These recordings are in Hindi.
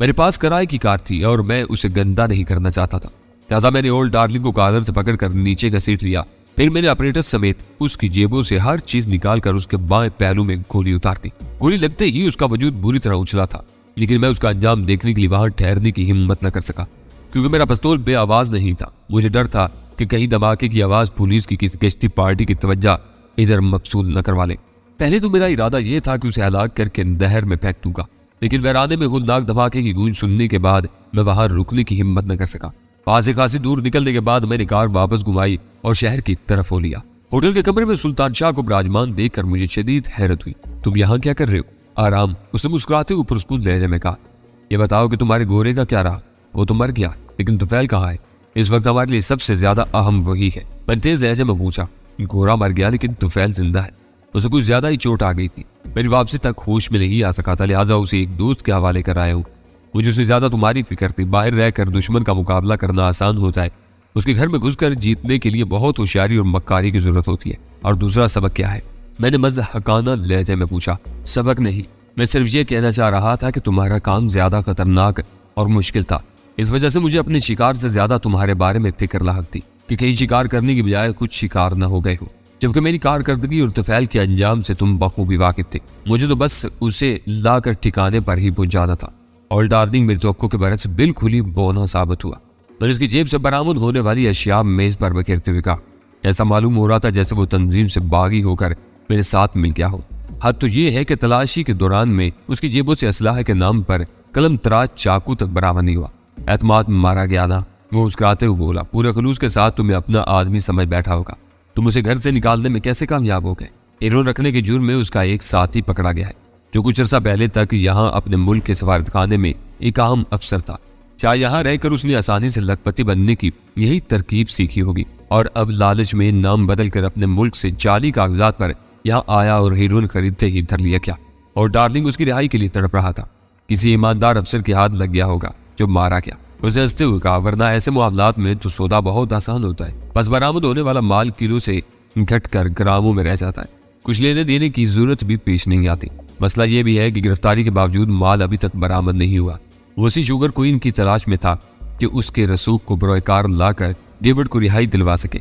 मेरे पास किराए की कार थी और मैं उसे गंदा नहीं करना चाहता था। लिहाजा मैंने ओल्ड डार्लिंग को कॉलर से पकड़कर नीचे घसीट लिया। फिर मैंने ऑपरेटर समेत उसकी जेबों से हर चीज निकालकर उसके बाएं पहलू में गोली उतार दी। गोली लगते ही उसका वजूद बुरी तरह उछला था, लेकिन मैं उसका अंजाम देखने के लिए वहां ठहरने की हिम्मत न कर सका, क्योंकि मेरा पिस्तौल बेआवाज नहीं था। मुझे डर था कि कहीं धमाके की आवाज पुलिस की किसी गश्ती पार्टी की तवज्जो इधर मकसूद न करवा ले। पहले तो मेरा इरादा यह था कि उसे हलाक करके नहर में फेंक दूंगा, लेकिन वैराने में खुदनाक धमाके की गूंज सुनने के बाद मैं वहां रुकने की हिम्मत न कर सका। वहां से खासी दूर निकलने के बाद मैंने कार वापस घुमाई और शहर की तरफ हो लिया। होटल के कमरे में सुल्तान शाह को विराजमान देखकर मुझे शदीद हैरत हुई। तुम यहाँ क्या कर रहे हो? आराम, उसने मुस्कुराते हुए पुरस्कून लहजे में कहा। यह बताओ कि तुम्हारे गोरे का क्या रहा? वो तो मर गया, लेकिन तुफैल कहाँ है? इस वक्त हमारे लिए सबसे ज्यादा अहम वही है। मैंने तेज लहजे में पूछा। गोरा मर गया, लेकिन तुफैल जिंदा है। उसे कुछ ज्यादा ही चोट आ गई थी। मेरी वापसी तक होश में नहीं आ सका था, लिहाजा उसे एक दोस्त के हवाले कर आया हूँ। मुझे उससे ज्यादा तुम्हारी फिक्र थी। बाहर रहकर दुश्मन का मुकाबला करना आसान होता है, उसके घर में घुसकर जीतने के लिए बहुत होशियारी और मक्कारी की जरूरत होती है। और दूसरा सबक क्या है? मैंने मज़हकाना लहजे में पूछा। सबक नहीं, मैं सिर्फ ये कहना चाह रहा था कि तुम्हारा काम ज्यादा खतरनाक और मुश्किल था। इस वजह से मुझे अपने शिकार से ज्यादा तुम्हारे बारे में फिक्र लाहक थी कि कहीं शिकार करने की बजाय कुछ शिकार न हो गए हो, जबकि मेरी कारकर्दगी और तुफैल के अंजाम से तुम बखूबी वाकिफ थे। मुझे तो बस उसे लाकर ठिकाने पर ही पहुंचाना था। और डार्लिंग मेरी तवक्को के बरक्स बिल्कुल बोना साबित हुआ। मैंने उसकी जेब से बरामद होने वाली अशिया मेज पर बखेरते हुए कहा। ऐसा मालूम हो रहा था जैसे वो तंजीम से बागी होकर मेरे साथ मिल गया हो। हद तो ये है कि तलाशी के दौरान में उसकी जेबों से असलाह के नाम पर कलम तराज चाकू तक बरामद नहीं हुआ। एतमाद में मारा गया ना? वो मुस्कुराते हुए बोला। पूरे खलूस के साथ तुम्हें अपना आदमी समझ बैठा होगा। तुम उसे घर से निकालने में कैसे कामयाब हो गए? हेरोइन रखने के जुर्म में उसका एक साथी पकड़ा गया है, जो कुछ अर्सा पहले तक यहाँ अपने मुल्क के सफारतखाने में एक अहम अफसर था। शायद यहाँ रहकर उसने आसानी से लखपति बनने की यही तरकीब सीखी होगी, और अब लालच में नाम बदल कर अपने मुल्क से जाली कागजात पर यहाँ आया और हेरोइन खरीदते ही धर लिया क्या। और डार्लिंग उसकी रिहाई के लिए तड़प रहा था। किसी ईमानदार अफसर के हाथ लग गया होगा जो मारा गया। उसने हंसते हुए कहा, वरना ऐसे मामलात में तो सौदा बहुत आसान होता है। बस बरामद होने वाला माल किलो से घटकर ग्रामों में रह जाता है। कुछ लेने देने की जरूरत भी पेश नहीं आती। मसला यह भी है कि गिरफ्तारी के बावजूद माल अभी तक बरामद नहीं हुआ। वो उसी शुगर क्वीन की तलाश में था कि उसके रसूख को बरोकार लाकर डेविड को रिहाई दिलवा सके।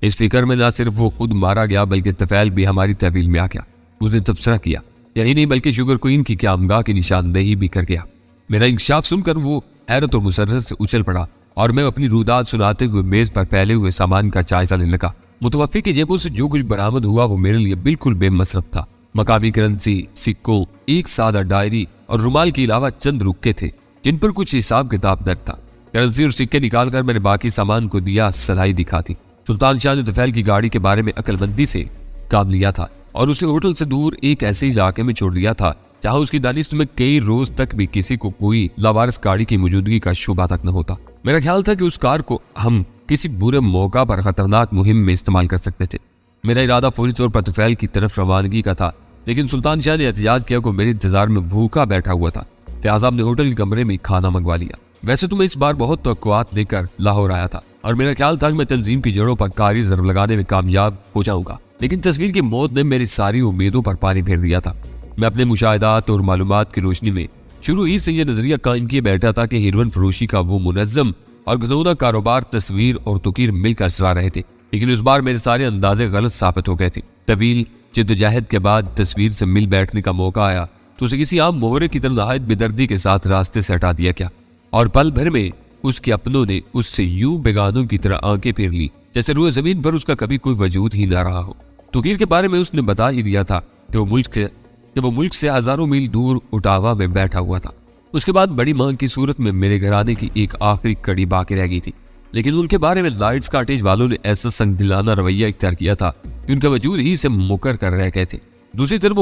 इस फिक्र में न सिर्फ वो खुद मारा गया, बल्कि तुफैल भी हमारी तहवील में आ गया। उसने तबसरा किया। यही नहीं, बल्कि शुगर क्वीन की क़यामगाह की निशानदेही भी कर गया। मेरा इंकशाफ सुनकर वो हैरत और मुसर्रत से उछल पड़ा और मैं अपनी रूदात सुनाते हुए मेज पर फैले हुए सामान का जायजा लेने लगा। मुतवफ़्फ़ी की जेबों से जो कुछ बरामद हुआ वो मेरे लिए बिल्कुल बेमसरफ था। मकामी करेंसी, सिक्कों, एक सादा डायरी और रुमाल के अलावा चंद रुक्के थे जिन पर कुछ हिसाब किताब दर्ज था। करेंसी और सिक्के निकालकर मैंने बाकी सामान को दिया सलाई दिखा दी। सुल्तान शाह ने तुफैल की गाड़ी के बारे में अक्लमंदी से काम लिया था और उसे होटल से दूर एक ऐसे इलाके में छोड़ दिया था जहां उसकी दानिश में कई रोज तक भी किसी को कोई लावारिस गाड़ी की मौजूदगी का शुबा तक न होता। मेरा ख्याल था कि उस कार को हम किसी बुरे मौका पर खतरनाक मुहिम में इस्तेमाल कर सकते थे। मेरा इरादा फौरी तौर पर तुफैल की तरफ रवानगी का था, लेकिन सुल्तान शाह ने एहतियात किया को मेरे इंतजार में भूखा बैठा हुआ था। लिहाजा हमने होटल के कमरे में खाना मंगवा लिया। वैसे तो मैं इस बार बहुत तवक्कुआत लेकर लाहौर आया था और मेरा ख्याल था कि मैं तंजीम की जड़ों पर कारी ज़रब लगाने में कामयाब हो जाऊंगा, लेकिन तस्वीर की मौत ने मेरी सारी उम्मीदों पर पानी फेर दिया था। मैं अपने मुशाहिदात और मालूमात की रोशनी में शुरू ही से यह नजरिया कायम किए बैठा था कि हेरोइन फरोशी का वो मुनज़्ज़म और घिनौना कारोबार तस्वीर और तुकीर मिलकर चला रहे थे, लेकिन इस बार मेरे सारे अंदाजे गलत साबित हो गए थे। तवील जिद्दोजहद के बाद तस्वीर से मिल बैठने का मौका आया तो उसे किसी आम मोहरे की तरह नहायत बेदर्दी के साथ रास्ते से हटा दिया गया, और पल भर में उसके अपनों ने उससे यूं बेगानों की तरह आंखें फेर ली जैसे रूए जमीन पर उसका कभी कोई वजूद ही ना रहा हो। तुकीर के बारे में उसने बता ही दिया था कि वो मुल्क से हजारों मील दूर उटावा में बैठा हुआ था। उसके बाद बड़ी मांग की सूरत में मेरे घर आने की एक आखिरी कड़ी बाकी रह गई थी, लेकिन उनके बारे में लाइट्स कॉटेज वालों ने ऐसा संगदिलाना रवैया इख्तियार किया था कि उनका वजूद ही से मुकर कर रह गए थे। दूसरी तरफ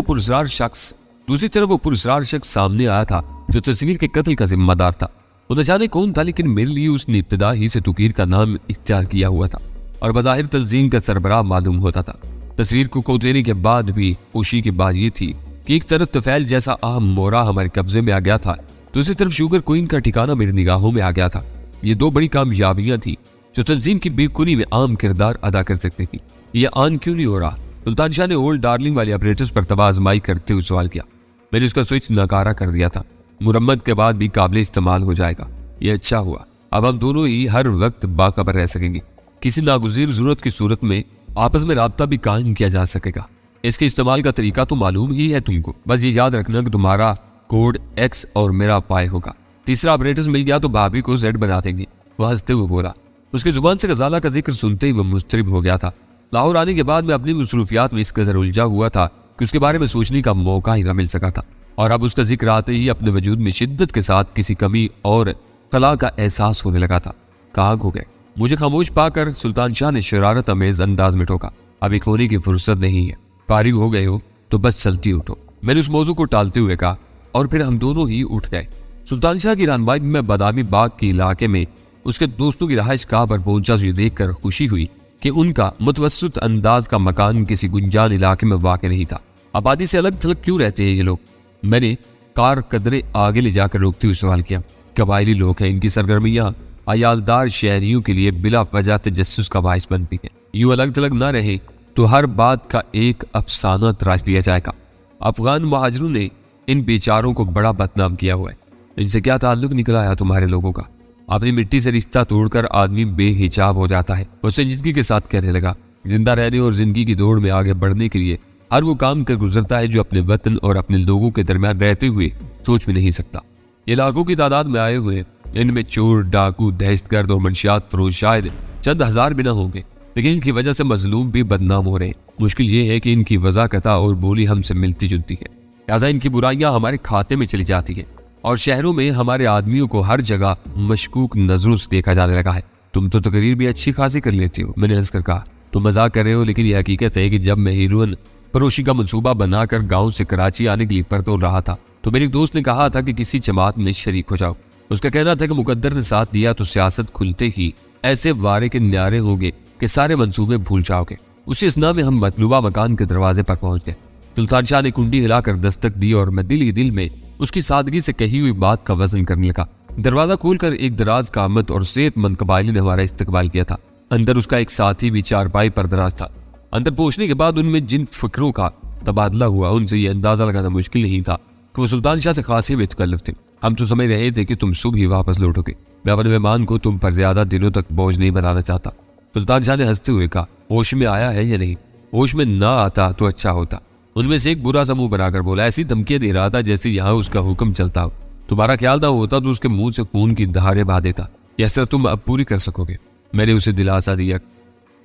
वो पुरस्कार शख्स सामने आया था जो तस्वीर के कत्ल का जिम्मेदार था। वो न जाने कौन था, लेकिन मेरे लिए उसने इब्तिदा ही से तुकीर का नाम इख्तियार किया हुआ था और बज़ाहिर तंजीम का सरबराह मालूम होता था। तस्वीर को कोतेने के बाद भी खुशी की बात यह थी कि एक तरफ तुफैल जैसा अहम मोरा हमारे कब्जे में आ गया था, दूसरी तरफ शुगर क्वीन का ठिकाना मेरी निगाहों में आ गया था। ये दो बड़ी कामयाबियां थी जो तंजीम की बेकुनी में आम किरदार अदा कर सकती थी। यह आन क्यों नहीं हो रहा? सुल्तान शाह ने ओल्ड डार्लिंग वाले ऑपरेटर्स पर तवाज़माई करते हुए सवाल किया। मैंने उसका स्विच नकारा कर दिया था। मुरम्मत के बाद भी काबिल इस्तेमाल हो जाएगा। ये अच्छा हुआ, अब हम दोनों ही हर वक्त बाखबर रह सकेंगे। किसी नागुज़ीर जरूरत की सूरत में आपस में राब्ता भी कायम किया जा सकेगा। इसके इस्तेमाल का तरीका तो मालूम ही है तुमको, बस ये याद रखना कि तुम्हारा कोड X और मेरा Y होगा। तीसरा ऑपरेटर मिल गया तो भाभी को Z बना देंगे। वह हंसते हुए बोला। उसकी जुबान से गजाला का जिक्र सुनते ही वह मुस्तरिब हो गया था। लाहौर आने के बाद मैं अपनी मसरूफियात में इस कदर उलझा हुआ था कि उसके बारे में सोचने का मौका ही न मिल सका था, और अब उसका जिक्र आते ही अपने वजूद में शिद्दत के साथ किसी कमी और खला का एहसास होने लगा था। कहाँ खो गए? मुझे खामोश पाकर सुल्तान शाह ने शरारत अमेज अंदाज में टोका। अभी खोने की फुर्सत नहीं है, फारिग हो गए हो तो बस चलती उठो, मैंने उस मौजू को टालते हुए कहा, और फिर हम दोनों ही उठ गए। सुल्तान शाह की रहनुमाई में बादामी बाग के इलाके में उसके दोस्तों की रहाइश गाह पर पहुंचा तो ये देखकर खुशी हुई कि उनका मुतवस्सित अंदाज का मकान किसी गुंजान इलाके में वाक़ नहीं था। आबादी से अलग थलग क्यों रहते हैं ये लोग? मैंने कार कदरे आगे ले जाकर रोकते हुए सवाल किया। कबायली लोग हैं, इनकी सरगर्मियाँ अयालदार शहरियों के लिए बिला वजह तजस्सुस का बाइस बनती है। यूँ अलग थलग ना रहे तो हर बात का एक अफसाना तराश लिया जाएगा। अफगान महाजरों ने इन बेचारों को बड़ा बदनाम किया हुआ है। इनसे क्या ताल्लुक निकला है तुम्हारे लोगों का? अपनी मिट्टी से रिश्ता तोड़कर आदमी बेहिजाब हो जाता है। वो संजीदगी के साथ कहने लगा, जिंदा रहने और जिंदगी की दौड़ में आगे बढ़ने के लिए हर वो काम कर गुजरता है जो अपने वतन और अपने लोगों के दरमियान रहते हुए सोच भी नहीं सकता। ये लाखों की तादाद में आए हुए, इनमें चोर, डाकू, दहशतगर्द और मंशियात फरोश शायद चंद हजार भी न होंगे, लेकिन इनकी वजह से मजलूम भी बदनाम हो रहे हैं। मुश्किल ये है कि इनकी वज़ाकता और बोली हमसे मिलती जुलती है, लिहाजा इनकी बुराइयां हमारे खाते में चली जाती है, और शहरों में हमारे आदमियों को हर जगह मशकूक नजरों से देखा जाने लगा है। तुम तो तकरीर भी अच्छी खासी कर लेती हो, मैंने हंसकर कहा। तुम मजाक कर रहे हो, लेकिन यह हकीकत है कि जब मैं हीरोइन फरोशी का मंसूबा बनाकर गाँव से कराची आने के लिए पर तोड़ रहा था तो मेरे एक दोस्त ने कहा था कि किसी जमात में शरीक हो जाओ। उसका कहना था कि मुकद्दर ने साथ दिया तो सियासत खुलते ही ऐसे वारे के न्यारे होंगे कि सारे मंसूबे भूल जाओगे। उसी असना में हम मतलूबा मकान के दरवाजे पर पहुंच गए। सुल्तान शाह ने कुंडी हिलाकर दस्तक दी और मैं दिल ही दिल में उसकी सादगी से कही हुई बात का वजन करने लगा। दरवाजा खोलकर एक दराज कामत और सेहतमंद कबायली ने हमारा इस्तकबाल किया था। अंदर उसका एक साथी भी चारपाई पर दराज था। अंदर पहुंचने के बाद उनमें जिन फिक्रों का तबादला हुआ उनसे यह अंदाजा लगाना मुश्किल नहीं था कि वो सुल्तान शाह से खासे बेतकल्लफ थे। हम तो समझ रहे थे कि तुम सुबह ही वापस लौटोगे। मैं अपने मेहमान को तुम पर ज्यादा दिनों तक बोझ नहीं बनाना चाहता। सुल्तान शाह ने हंसते हुए कहा, होश में आया है या नहीं? होश में ना आता तो अच्छा होता। उनमें से एक बुरा सा मुंह बनाकर बोला, ऐसी धमकियां दे रहा था जैसे यहाँ उसका हुक्म चलता हो। तुम्हारा ख्याल ना होता तो उसके मुंह से खून की दहाड़ें बहा देता। यह असर तुम अब पूरी कर सकोगे। मैंने उसे दिलासा दिया।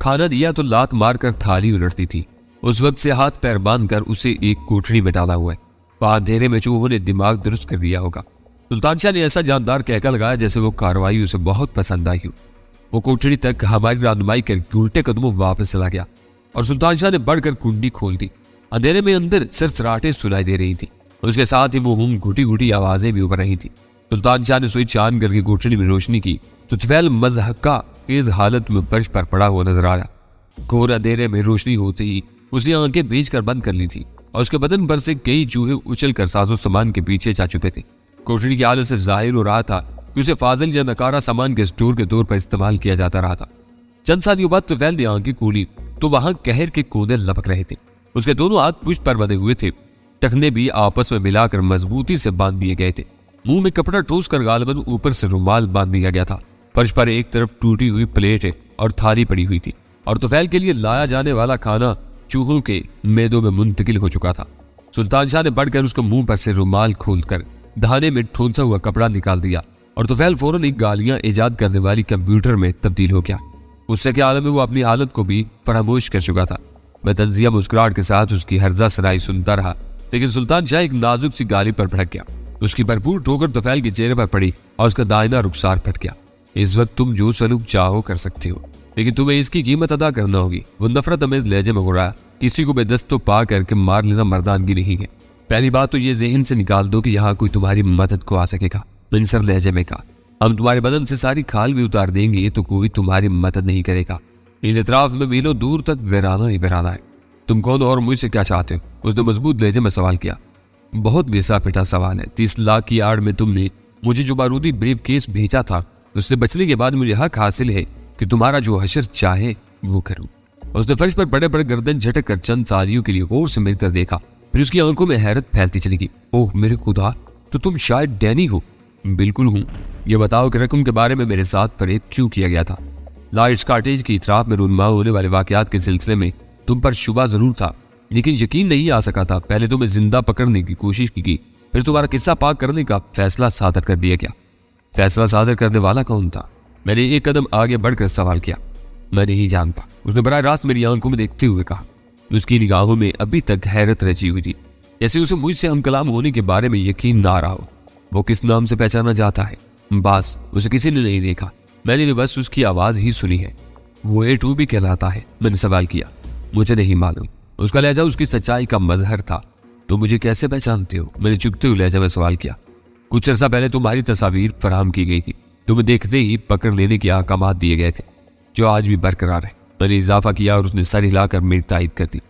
खाना दिया तो लात मारकर थाली उलटती थी। उस वक्त से हाथ पैर बांधकर उसे एक कोठरी में डाला हुआ है। अंधेरे में चूहों ने दिमाग दुरुस्त कर दिया होगा। सुल्तान शाह ने ऐसा जानदार कहका लगाया जैसे वो कार्रवाई उसे बहुत पसंद आई हो। वो कोठरी तक हमारी रहनुमाई करके उल्टे कदमों वापस चला गया और सुल्तान शाह ने बढ़कर कुंडी खोल दी। अंधेरे में अंदर सरसराहटें सुनाई दे रही थी। उसके साथ ही वो घुटी घुटी आवाजें भी उभर रही थी। सुल्तान शाह ने स्विच ऑन करके कोठरी में रोशनी की तो तुफैल मजहका तेज हालत में फर्श पर पड़ा हुआ नजर आया। घोर अंधेरे में रोशनी होते ही उसने आंखें भेज कर बंद कर ली थी और उसके बदन पर से कई चूहे उछल कर साजो सामान के पीछे जा चुके थे। कोठरी की हालत से जाहिर हो रहा था कि उसे फाजिल या नकारा सामान के स्टोर के तौर पर इस्तेमाल किया जाता रहा था। चंद सालों बाद तुफैल ने आंखें खोली तो वहां कहर के कोने लपक रहे थे। उसके दोनों हाथ पुष्ट पर बंधे हुए थे। टखने भी आपस में मिलाकर मजबूती से बांध दिए गए थे। मुंह में कपड़ा ठोस कर गालबन ऊपर से रुमाल बांध दिया गया था। फर्श पर एक तरफ टूटी हुई प्लेट और थाली पड़ी हुई थी और तुफैल के लिए लाया जाने वाला खाना चूहों के मैदों में मुंतकिल हो चुका था। सुल्तान शाह ने बढ़कर उसके मुंह पर से रुमाल खोलकर धाने में ठोंसा हुआ कपड़ा निकाल दिया और तुफैल फौरन एक गालियां ईजाद करने वाली कंप्यूटर में तब्दील हो गया। उससे के आलम में वो अपनी हालत को भी फरामोश कर चुका था। मैं तंजिया मुस्कुराहट के साथ उसकी हर्जा सराई सुनता रहा, लेकिन सुल्तान शाह एक नाजुक सी गाली पर भड़क गया। उसकी भरपूर ठोकर तुफैल के चेहरे पर पड़ी और उसका दाहिना रुखसार फट गया। इस वक्त तुम जो सलूक चाहो कर सकते हो, लेकिन तुम्हें इसकी कीमत अदा करना होगी। वो नफरत अमेज लहजे में गुड़ाया, किसी को बेदस्तों पा करके मार लेना मर्दानगी नहीं है। पहली बात तो ये जहन से निकाल दो कि यहाँ कोई तुम्हारी मदद को आ सकेगा। मिनसर लहजे में कहा, हम तुम्हारे बदन से सारी खाल भी उतार देंगे तो कोई तुम्हारी मदद नहीं करेगा। इस इतराफ में मीलों दूर तक वीराना ही वीराना है। तुम कौन और मुझसे क्या चाहते हो? उसने मजबूत लहजे में सवाल किया। बहुत बेसा पिटा सवाल है। 30 लाख की आड़ में तुमने मुझे जो बारूदी ब्रीफ केस भेजा था उससे बचने के बाद मुझे हक हासिल है कि तुम्हारा जो हशर चाहे वो करूं। उसने फर्श पर बड़े बड़े गर्दन झटक कर चंद सालियों के लिए गौर से मेरी तरफ देखा, फिर उसकी आंखों में हैरत फैलती चली गई। ओह मेरे खुदा, तो तुम शायद डैनी हो। बिल्कुल हूँ। ये बताओ कि रकम के बारे में मेरे साथ परेड क्यों किया गया था? लाइट्स कॉटेज की इतराफ में रूनुमा होने वाले वाकयात के सिलसिले में तुम पर शुबा जरूर था, लेकिन यकीन नहीं आ सका था। पहले तुम्हें जिंदा पकड़ने की कोशिश की, फिर तुम्हारा किस्सा पाक करने का फैसला सादर कर दिया गया। फैसला सादर करने वाला कौन था? मैंने एक कदम आगे बढ़कर सवाल किया। मैं नहीं जानता, उसने बराह रास्त मेरी आंखों में देखते हुए कहा। उसकी निगाहों में अभी तक हैरत रची हुई थी, जैसे उसे मुझसे हम कलाम होने के बारे में यकीन ना रहा हो। वो किस नाम से पहचाना जाता है? बास। उसे किसी ने नहीं देखा, मैंने भी बस उसकी आवाज ही सुनी है। वो A2 भी कहलाता है? मैंने सवाल किया। मुझे नहीं मालूम। उसका लहजा उसकी सच्चाई का मजहर था। तो मुझे कैसे पहचानते हो? मैंने चुपते हुए लहजा में सवाल किया। कुछ अर्सा पहले तुम्हारी तस्वीर फराहम की गई थी, तुम्हें देखते ही पकड़ लेने के अहकाम दिए गए थे, जो आज भी बरकरार है। मैंने इजाफा किया और उसने सर हिलाकर मेरी तायद कर दी।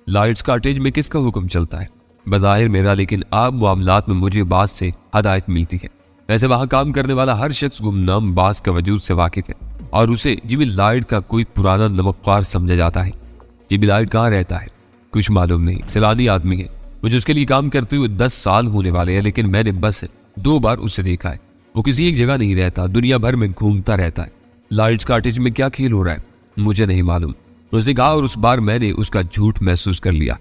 लाइट्स कॉटेज में किसका हुक्म चलता है? बज़ाहिर मेरा, लेकिन आम मामलात में मुझे बास से हदायत मिलती है। वैसे वहां काम करने वाला हर शख्स गुमनाम बास का वजूद से वाकिफ है और उसे जिमी लाइट का कोई पुराना नमकख्वार समझा जाता है। जिमी लाइट कहाँ रहता है? कुछ मालूम नहीं, सैलानी आदमी है। मुझे उसके लिए काम करते हुए 10 साल होने वाले हैं, लेकिन मैंने बस 2 बार उसे देखा है। वो किसी एक जगह नहीं रहता, दुनिया भर में घूमता रहता है। लाइट्स कॉटेज में क्या खेल हो रहा है? मुझे नहीं मालूम, उसने कहा, और उस बार मैंने उसका झूठ महसूस कर लिया।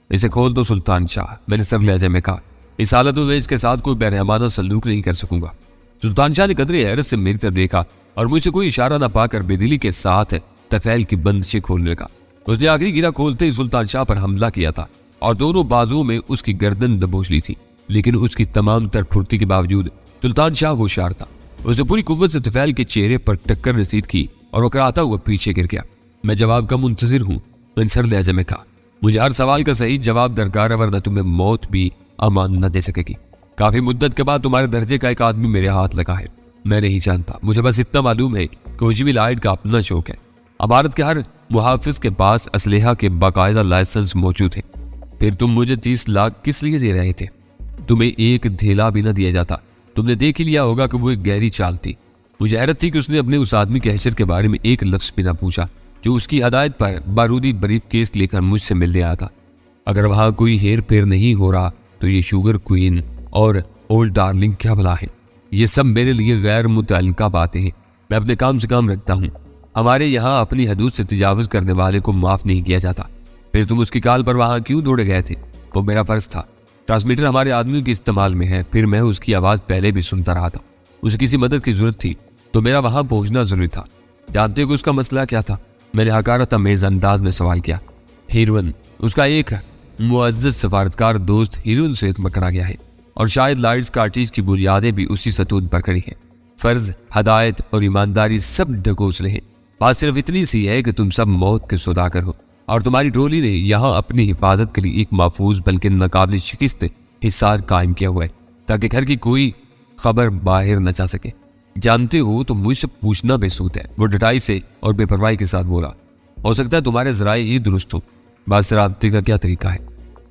इसे खोल दो सुल्तान शाह, मैंने सर लहजे में कहा। इस हालत में इसके साथ कोई बेरहमाना सलूक नहीं कर सकूंगा। सुल्तान शाह ने कदरे हैरत से मेरी तरफ देखा और मुझसे कोई इशारा न पाकर बेदिली के साथ तफैल की बंदिशें खोलने लगा। उसने आखिरी गिरा खोलते ही सुल्तान शाह पर हमला किया था और दोनों बाजुओं में उसकी गर्दन दबोच ली थी, लेकिन उसकी तमाम तर फुर्ती के बावजूद सुल्तान शाह होशियार था। उसने पूरी कुव्वत से तफैल के चेहरे पर टक्कर रसीद की और वो कराता हुआ पीछे गिर गया। मैं जवाब का मुंतजिर हूँ, मैंने सर लहजे में कहा। मुझे हर सवाल का सही जवाब दरकार है, वरना तुम्हें मौत भी अमान न दे सकेगी। काफी मुद्दत के बाद तुम्हारे दर्जे का एक आदमी मेरे हाथ लगा है। मैं नहीं जानता, मुझे बस इतना मालूम है कि जिमी लाइट का अपना शौक है। अमारत के हर मुहाफिज के पास असलहा के बाकायदा लाइसेंस मौजूद है। फिर तुम मुझे 30 लाख किस लिए दे रहे थे? तुम्हें एक धेला भी न दिया जाता। तुमने देख ही लिया होगा कि वो एक गहरी चाल थी। मुझे हैरत थी कि उसने अपने उस आदमी के हैसियत के बारे में एक लफ्ज भी ना पूछा, जो उसकी हदायत पर बारूदी ब्रीफ केस लेकर मुझसे मिलने आया था। अगर वहां कोई हेर फेर नहीं हो रहा तो ये शुगर क्वीन और ओल्ड डार्लिंग क्या भला है? ये सब मेरे लिए गैर मुतअल्लिका बातें हैं। मैं अपने काम से काम रखता हूँ। हमारे यहाँ अपनी हदूद से तजावुज करने वाले को माफ नहीं किया जाता। फिर तुम उसकी काल पर वहां क्यों दौड़े गए थे? वो मेरा फर्ज था। ट्रांसमीटर हमारे आदमियों के इस्तेमाल में है, फिर मैं उसकी आवाज पहले भी सुनता रहा था। उसे किसी मदद की जरूरत थी तो मेरा वहां पहुंचना जरूरी था। जानते हो कि उसका मसला क्या था? मैंने हकारत अमेज अंदाज में सवाल किया। हीरोइन, उसका एक मुअज़्ज़ज़ सफारतकार दोस्त हीरोइन से पकड़ा गया है और शायद लाइट्स कॉटेज की बुनियादें भी उसी सतून पर खड़ी हैं। फर्ज, हदायत और ईमानदारी सब ढकोसले हैं। बात सिर्फ इतनी सी है कि तुम सब मौत के सौदागर हो और तुम्हारी टोली ने यहाँ अपनी हिफाजत के लिए एक महफूज बल्कि नाकाबिल शिकस्त हिसार कायम किया हुआ है, ताकि घर की कोई खबर बाहर न जा सके। जानते हो तो मुझसे पूछना बेसूद है, वो डटाई से और बेपरवाही के साथ बोला। हो सकता है तुम्हारे जराए ही दुरुस्त हो। बात से राब्ते का क्या तरीका है?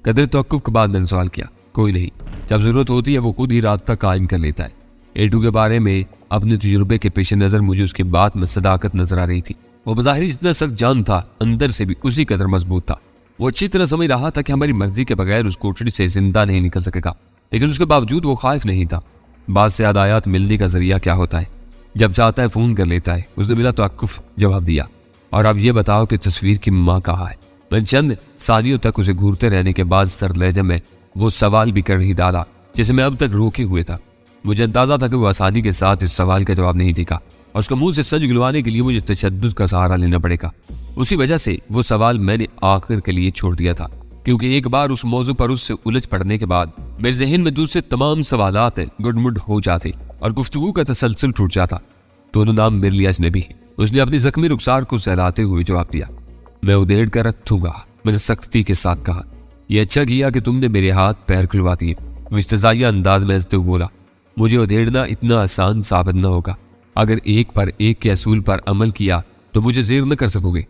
कदर तवक्कुफ के बाद मैंने सवाल किया। कोई नहीं, जब जरूरत होती है वो खुद ही राब्ता कायम कर लेता है। A2 के बारे में अपने तजुर्बे के पेश नजर मुझे उसकी बात में सदाकत नजर आ रही थी। वो बज़ाहिर जितना सख्त जान था, अंदर से भी उसी कदर मजबूत था। वो अच्छी तरह समझ रहा था कि हमारी मर्जी के बगैर उस कोठरी से जिंदा नहीं निकल सकेगा, लेकिन उसके बावजूद वो खौफ नहीं था। बात से हदायत मिलने का जरिया क्या होता है? जब चाहता है फोन कर लेता है। उसने बिला तवक्कुफ जवाब दिया। और अब ये बताओ कि तस्वीर की माँ कहाँ है? मैंने चंद सानियों तक उसे घूरते रहने के बाद सर लहजे में वो सवाल भी कर ही डाला जिसे मैं अब तक रोके हुए था। मुझे अंदाजा था कि वो आसानी के साथ इस सवाल का जवाब नहीं देगा और उसका मुंह से सच गिलवाने के लिए मुझे तशद्दुद का सहारा लेना पड़ेगा। उसी वजह से वो सवाल मैंने आखिर के लिए छोड़ दिया था, क्योंकि एक बार उस मौजू पर उससे उलझ पड़ने के बाद मेरे जहन में दूसरे तमाम सवालात गुडमुड हो जाते और गुफ्तगू का तसलसल टूट जाता। दोनों नाम मेरे लिए अजनबी हैं। उसने अपनी जख्मी रुखसार को सहलाते हुए जवाब दिया। मैं उधेड़ कर रखूंगा, मैंने सख्ती के साथ कहा। यह अच्छा किया कि तुमने मेरे हाथ पैर खुलवा दिए। वो इस्तेज़ाइया अंदाज में हंसते हुए बोला। मुझे उधेड़ना इतना आसान साबित न होगा। अगर एक पर एक के असूल पर अमल किया तो मुझे जेर न कर सकोगे।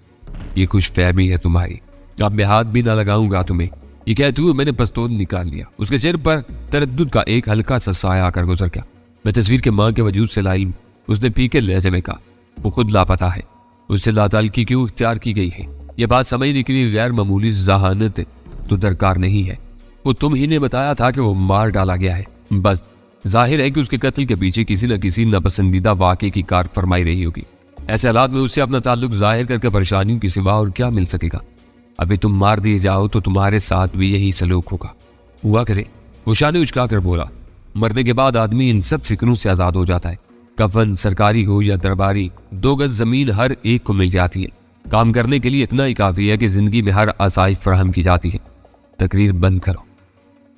ये खुशफहमी है तुम्हारी। अब मैं हाथ भी ना लगाऊंगा तुम्हें। ये कहते हुए मैंने पिस्तौल निकाल लिया। उसके चेहरे पर तरद्दुद का एक हल्का सा साया आकर गुजर गया। मैं तस्वीर के माँ के वजूद से लाइम, उसने फीके लहजे में कहा। वो खुद लापता है, उससे लाताल्की क्यों इख्तियार की गई है? यह बात समझने के लिए गैर मामूली जहानत तो दरकार नहीं है। वो तुम ही ने बताया था कि वो मार डाला गया है। बस जाहिर है कि उसके कत्ल के पीछे किसी न किसी नापसंदीदा वाक़े की कार फरमाई रही होगी। ऐसे हालात में उससे अपना ताल्लुक जाहिर करके परेशानियों के सिवा और क्या मिल सकेगा। अभी तुम मार दिए जाओ तो तुम्हारे साथ भी यही सलूक होगा। हुआ करे, वो शाने उचका कर बोला। मरने के बाद आदमी इन सब फिक्रों से आज़ाद हो जाता है। कफन सरकारी हो या दरबारी, 2 गज जमीन हर एक को मिल जाती है। काम करने के लिए इतना ही काफ़ी है कि ज़िंदगी में हर आसाइश फराहम की जाती है। तकरीर बंद करो।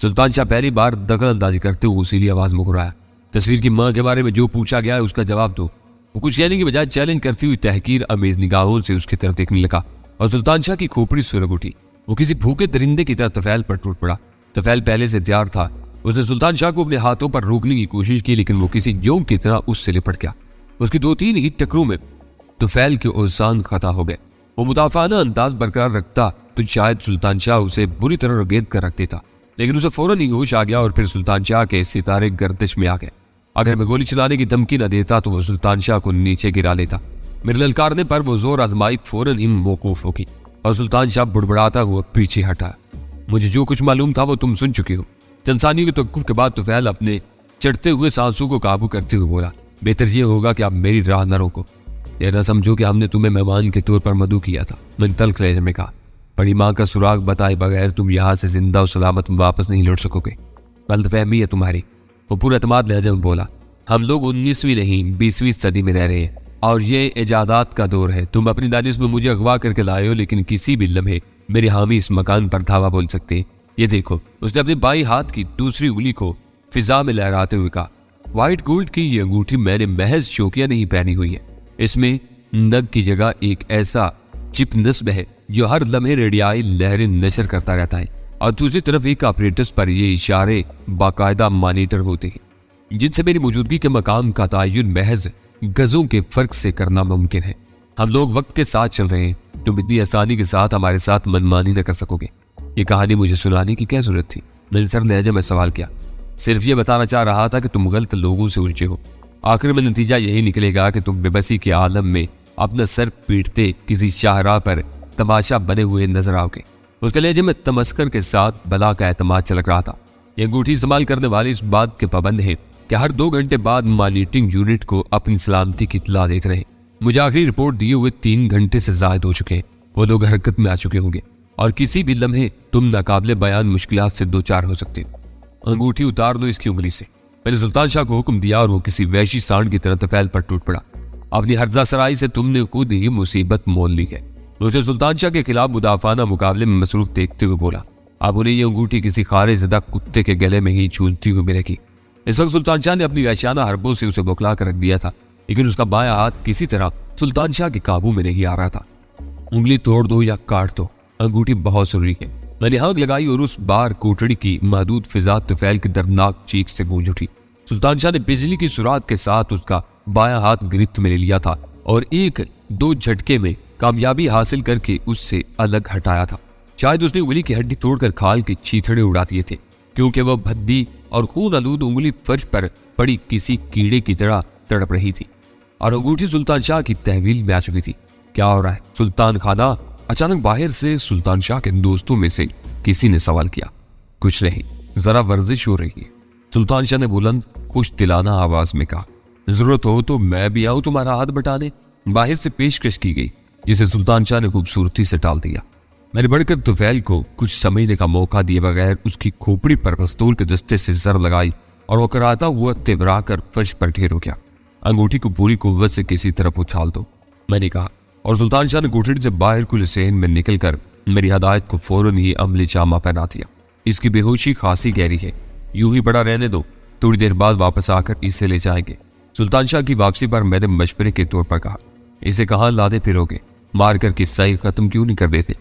सुल्तान शाह पहली बार दखल अंदाजी करते हुए उसीली आवाज़ मुकराया। तस्वीर की माँ के बारे में जो पूछा गया है उसका जवाब दो। वो कुछ कहने की बजाय चैलेंज करती हुई तहकीर अमेज निगाहों से उसकी तरफ देखने लगा और सुल्तान शाह की खोपड़ी सुलग उठी। वो किसी भूखे दरिंदे की तरह तफैल पर टूट पड़ा। तफैल पहले से तैयार था। उसने सुल्तान शाह को अपने हाथों पर रोकने की कोशिश की, लेकिन वो किसी जोंक की तरह उससे लिपट गया। उसकी 2-3 ही टकरों में तफैल के औसान खता हो गए। वो मुदाफाना अंदाज बरकरार रखता तो शायद सुल्तान शाह उसे बुरी तरह रगेद कर रख देता, लेकिन उसे फौरन ही होश आ गया और फिर सुल्तान शाह के सितारे गर्दिश में आ गए। अगर मैं गोली चलाने की धमकी न देता तो वो सुल्तान शाह को नीचे गिरा लेता। मेरे ललकारने पर वो जोर आजमाई फौरन ही मौकूफ होगी और सुल्तान शाह बुड़बड़ाता हुआ पीछे हटा। मुझे जो कुछ मालूम था वो तुम सुन चुके हो। चंसानियों के तवक्कुफ के बाद तुफैल अपने चढ़ते हुए सांसों को काबू करते हुए बोला, बेहतर ये होगा कि आप मेरी राह न रोको। यह न समझो कि हमने तुम्हें मेहमान के तौर पर मदू किया था। मैंने तल्ख लहजे में कहा, बड़ी माँ का सुराग बताए बगैर तुम यहाँ से जिंदा और सलामत वापस नहीं लौट सकोगे। गलतफहमी है तुम्हारी। वो पूरा एतमाद लहजे में बोला, हम लोग 19वीं नहीं 20वीं सदी में रह रहे हैं और ये इजादात का दौर है। तुम अपनी दानिश में मुझे अगवा करके लाए हो, लेकिन किसी भी लम्हे मेरे हामी इस मकान पर धावा बोल सकते हैं। ये देखो। उसने अपने बाई हाथ की दूसरी उंगली को फिजा में लहराते हुए कहा, व्हाइट गोल्ड की ये अंगूठी मैंने महज शौकिया नहीं पहनी हुई है। इसमें नग की जगह एक ऐसा चिप नस्ब है जो हर लम्हे रेडियाई लहरें नशर करता रहता है और दूसरी तरफ एक ऑपरेटर्स पर ये इशारे बाकायदा मॉनिटर होते हैं जिनसे मेरी मौजूदगी के मकाम का तयन महज गजों के फर्क से करना मुमकिन है। हम लोग वक्त के साथ चल रहे हैं। तुम इतनी आसानी के साथ हमारे साथ मनमानी न कर सकोगे। ये कहानी मुझे सुनाने की क्या जरूरत थी? मैंने सर लहजे में सवाल किया। सिर्फ ये बताना चाह रहा था कि तुम गलत लोगों से उलझे हो। आखिर में नतीजा यही निकलेगा कि तुम बेबसी के आलम में अपना सर पीटते किसी शाहराह पर तमाशा बने हुए नजर आओगे। उसके लहजे में तमस्कर के साथ बला का एतमाद चलक रहा था। ये अंगूठी इस्तेमाल करने वाले इस बात के पाबंद हैं कि हर 2 घंटे बाद मॉनिटरिंग यूनिट को अपनी सलामती की इत्तला देते रहे। मुझे आखिरी रिपोर्ट दिए हुए 3 घंटे से जायद हो चुके हैं। वो लोग हरकत में आ चुके होंगे और किसी भी लम्हे तुम नाकाबिले बयान मुश्किलात से 2-4 हो सकते हो। अंगूठी उतार दो इसकी उंगली से। मैंने सुल्तान शाह को हुक्म दिया और वो किसी वैशी सांड की तरह तफैल पर टूट पड़ा। अपनी हर्जा सराई से तुमने खुद ही मुसीबत मोल ली है। उसे सुल्तान शाह के खिलाफ मुदाफाना मुकाबले में मसरूफ देखते हुए बोला, अब उन्हें ये अंगूठी किसी खारे ज़दा कुत्ते के गले में ही झूलती हुई मिलेगी। इस वक्त सुल्तान शाह ने अपनी वैश्याना हरबों से उसे बौखला कर रख दिया था, लेकिन उसका बायां हाथ किसी तरह सुल्तान शाह के काबू में नहीं आ रहा था। उंगली तोड़ दो या काट दो, अंगूठी बहुत जरूरी है। मैंने आग लगाई और उस बार कोठड़ी की महदूद फिजा तुफैल की दर्दनाक चीख से गूंज उठी। सुल्तान शाह ने बिजली की सुरात के साथ उसका बायां हाथ गिरफ्त में ले लिया था और 1-2 झटके में कामयाबी हासिल करके उससे अलग हटाया था। शायद उसने उंगली की हड्डी तोड़कर खाल के चीथड़े उड़ा दिए थे, क्योंकि वह भद्दी और खून आलूद उंगली फर्श पर पड़ी किसी कीड़े की तरह तड़प रही थी और अंगूठी सुल्तान शाह की तहवील में आ चुकी थी। क्या हो रहा है सुल्तान खाना? अचानक बाहर से सुल्तान शाह के दोस्तों में से किसी ने सवाल किया। कुछ नहीं, जरा वर्जिश हो रही है, सुल्तान शाह ने बुलंद खुश दिलाना आवाज में कहा। जरूरत हो तो मैं भी आऊं तुम्हारा हाथ बटाने। बाहर से पेशकश की गई, जिसे सुल्तान शाह ने खूबसूरती से टाल दिया। मैंने बढ़कर तुफैल को कुछ समझने का मौका दिए बगैर उसकी खोपड़ी पर पिस्तौल के दस्ते से जर लगाई और वो कराता हुआ तिवरा कर फर्श पर ढेर हो गया। अंगूठी को पूरी कुव्वत से किसी तरफ उछाल दो, मैंने कहा, और सुल्तान शाह ने कोठड़ी से बाहर कुल सेन में निकलकर मेरी हदायत को फौरन ही अमली जामा पहना दिया। इसकी बेहोशी खासी गहरी है, यूं ही पड़ा रहने दो, थोड़ी देर बाद वापस आकर इसे ले जाएंगे। सुल्तान शाह की वापसी पर मैंने मशवरे के तौर पर कहा, इसे कहाँ लादे फिरोगे? मार कर किस्सा ही खत्म क्यों नहीं कर देते?